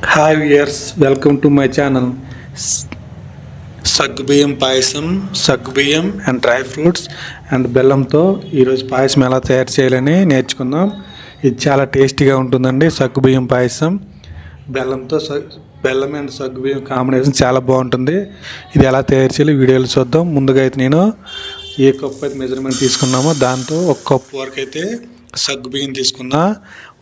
Hi viewers, welcome to my channel. సగ్గుబియ్యం పాయసం, సగ్గుబియ్యం and dry fruits and బెల్లంతో ఈరోజు పాయసం ఎలా తయారు చేయాలని నేర్చుకుందాం. ఇది చాలా టేస్టీగా ఉంటుందండి. సగ్గుబియ్యం పాయసం బెల్లంతో బెల్లం అండ్ సగ్గుబియ్యం కాంబినేషన్ చాలా బాగుంటుంది. ఇది ఎలా తయారు చేయాలి వీడియోలో చూద్దాం. ముందుగా అయితే నేను ఏ కప్పు అయితే మెజర్మెంట్ తీసుకున్నామో దాంతో ఒక కప్పు వరకు అయితే సగ్గుబియ్యం తీసుకున్నా.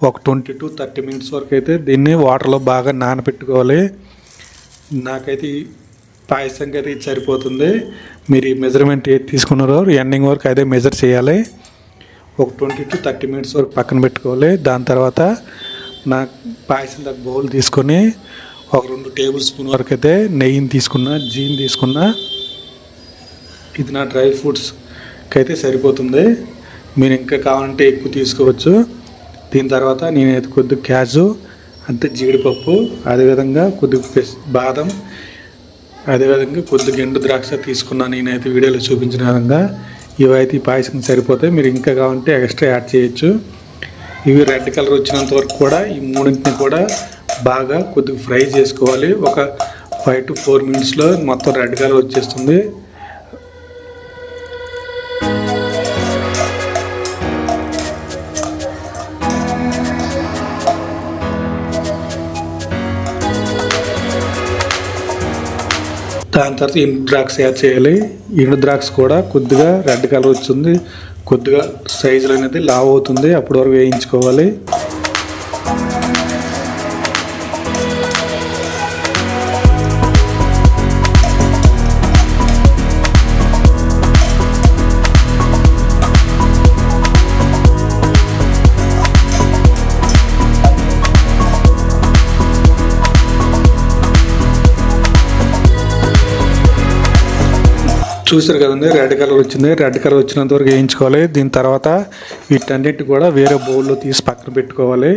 ఒక 20 to 30 minutes వరకు అయితే దీన్ని వాటర్లో బాగా నానబెట్టుకోవాలి. నాకైతే ఈ పాయసంకి అయితే ఇది సరిపోతుంది. మీరు ఈ మెజర్మెంట్ ఏది తీసుకున్నారో ఎండింగ్ వరకు అదే మెజర్ చేయాలి. ఒక 20 to 30 minutes వరకు పక్కన పెట్టుకోవాలి. దాని తర్వాత నా పాయసం దగ్గర బౌల్ తీసుకొని ఒక 2 tablespoon వరకు అయితే నెయ్యిని తీసుకున్నా, జీని తీసుకున్నా. ఇది నా డ్రై ఫ్రూట్స్కి అయితే సరిపోతుంది. మీరు ఇంకా కావాలంటే ఎక్కువ తీసుకోవచ్చు. దీని తర్వాత నేనైతే కొద్దిగా క్యాజు, అంతే జీడిపప్పు, అదేవిధంగా కొద్దిగా బాదం, అదేవిధంగా కొద్దిగా ఎండు ద్రాక్ష తీసుకున్నాను. నేనైతే వీడియోలో చూపించిన విధంగా ఇవైతే ఈ పాయసం సరిపోతాయి. మీరు ఇంకా కావాలంటే ఎక్స్ట్రా యాడ్ చేయొచ్చు. ఇవి రెడ్ కలర్ వచ్చినంత వరకు కూడా ఈ మూడింటిని కూడా బాగా కొద్దిగా ఫ్రై చేసుకోవాలి. ఒక 5 to 4 minutesలో మొత్తం రెడ్ కలర్ వచ్చేస్తుంది. దాని తర్వాత ఎండు ద్రాక్ష యాడ్ చేయాలి. ఎండు ద్రాక్ష కూడా కొద్దిగా రెడ్ కలర్ వచ్చింది, కొద్దిగా సైజులో అనేది లావ్ అవుతుంది, అప్పటి వరకు వేయించుకోవాలి. చూసారు కదండి, రెడ్ కలర్ వచ్చింది. రెడ్ కలర్ వచ్చినంత వరకు వేయించుకోవాలి. దీని తర్వాత వీటన్నిటి కూడా వేరే బౌల్లో తీసి పక్కన పెట్టుకోవాలి.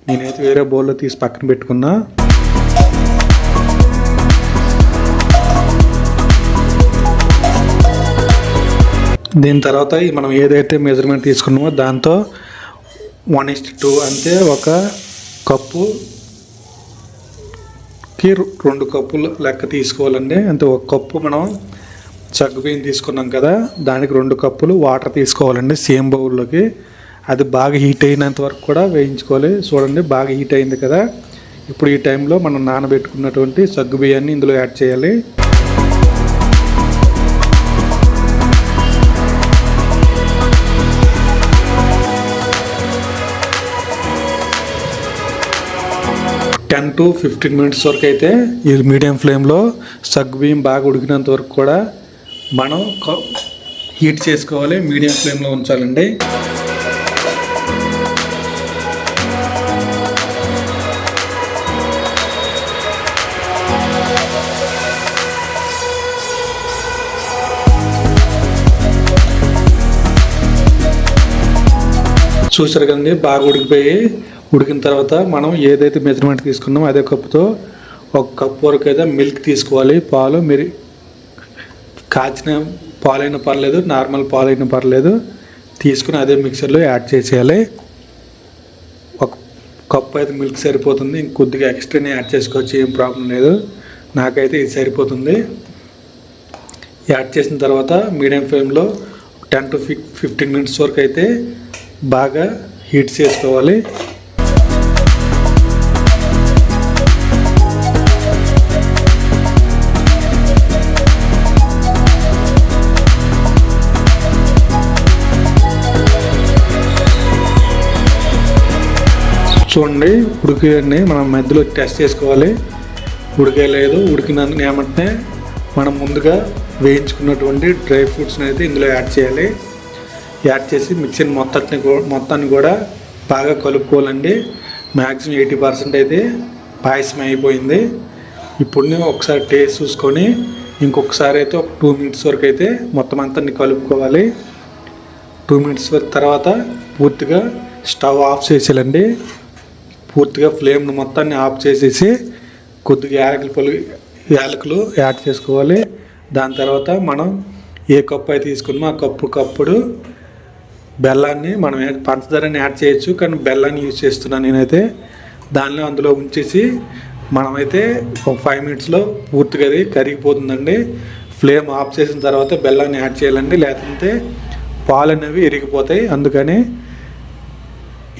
నేనైతే వేరే బౌల్లో తీసి పక్కన పెట్టుకున్నా. దీని తర్వాత మనం ఏదైతే మెజర్మెంట్ తీసుకున్నామో దాంతో 1:2 అంటే ఒక కప్పుకి 2 కప్పులు లెక్క తీసుకోవాలండి. అంటే ఒక కప్పు మనం సగ్గుబియ్యం తీసుకున్నాం కదా, దానికి 2 కప్పులు వాటర్ తీసుకోవాలండి సేమ్ బౌల్లోకి. అది బాగా హీట్ అయినంత వరకు కూడా వేయించుకోవాలి. చూడండి, బాగా హీట్ అయింది కదా. ఇప్పుడు ఈ టైంలో మనం నానబెట్టుకున్నటువంటి సగ్గుబియ్యాన్ని ఇందులో యాడ్ చేయాలి. టెన్ to 15 minutes వరకు అయితే ఇది మీడియం ఫ్లేమ్లో సగ్గుబియ్యం బాగా ఉడికినంత వరకు కూడా మనం హీట్ చేసుకోవాలి. మీడియం ఫ్లేమ్లో ఉంచాలండి. చూసారు కదండి, బాగా ఉడికిన తర్వాత మనం ఏదైతే మెజర్మెంట్ తీసుకున్నామో అదే కప్పుతో ఒక కప్పు వరకు అయితే మిల్క్ తీసుకోవాలి. పాలు మీరు కాచిన పాలైనా పర్లేదు, నార్మల్ పాలైనా పర్లేదు, తీసుకుని అదే మిక్సర్లో యాడ్ చేసేయాలి. ఒక కప్పు అయితే మిల్క్ సరిపోతుంది. ఇంకొద్దిగా ఎక్స్ట్రానే యాడ్ చేసుకోవచ్చు, ఏం ప్రాబ్లం లేదు. నాకైతే ఇది సరిపోతుంది. యాడ్ చేసిన తర్వాత మీడియం ఫ్లేమ్లో 10 to 15 minutes వరకు అయితే బాగా హీట్ చేసుకోవాలి. చూడండి, ఉడికిని మనం మధ్యలో టెస్ట్ చేసుకోవాలి. ఉడికేయలేదు, ఉడికినందుకు ఏమంటే మనం ముందుగా వేయించుకున్నటువంటి డ్రై ఫ్రూట్స్ని అయితే ఇందులో యాడ్ చేయాలి. యాడ్ చేసి మిక్సీని మొత్తాన్ని కూడా బాగా కలుపుకోవాలండి. మ్యాక్సిమం 80% అయితే పాయసం అయిపోయింది. ఇప్పుడు ఒకసారి టేస్ట్ చూసుకొని ఇంకొకసారి అయితే ఒక 2 minutes వరకు అయితే మొత్తం అంతా కలుపుకోవాలి. 2 minutes వరకు తర్వాత పూర్తిగా స్టవ్ ఆఫ్ చేసేయాలండి. పూర్తిగా ఫ్లేమ్ను మొత్తాన్ని ఆఫ్ చేసేసి కొద్దిగా యాలకులు యాడ్ చేసుకోవాలి. దాని తర్వాత మనం ఏ కప్పు అయితే తీసుకున్నామో ఆ కప్పుడు బెల్లాన్ని మనం పంచదారని యాడ్ చేయొచ్చు, కానీ బెల్లాన్ని యూజ్ చేస్తున్నాను నేనైతే. దానిలో అందులో ఉంచేసి మనమైతే ఒక 5 మినిట్స్లో పూర్తిగా అది కరిగిపోతుందండి. ఫ్లేమ్ ఆఫ్ చేసిన తర్వాత బెల్లాన్ని యాడ్ చేయాలండి, లేకపోతే పాలు అనేవి ఇరిగిపోతాయి. అందుకని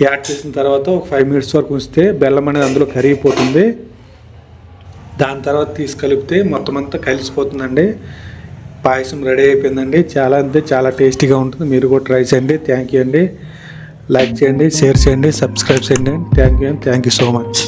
యాడ్ చేసిన తర్వాత ఒక 5 మినిట్స్ వరకు ఉంచితే బెల్లం అనేది అందులో కరిగిపోతుంది. దాని తర్వాత తీసి కలిపితే మొత్తం అంతా కలిసిపోతుందండి. పాయసం రెడీ అయిపోయిందండి. చాలా టేస్టీగా ఉంటుంది. మీరు కూడా ట్రై చేయండి. థ్యాంక్ యూ అండి. లైక్ చేయండి, షేర్ చేయండి, సబ్స్క్రైబ్ చేయండి. Thank you so much.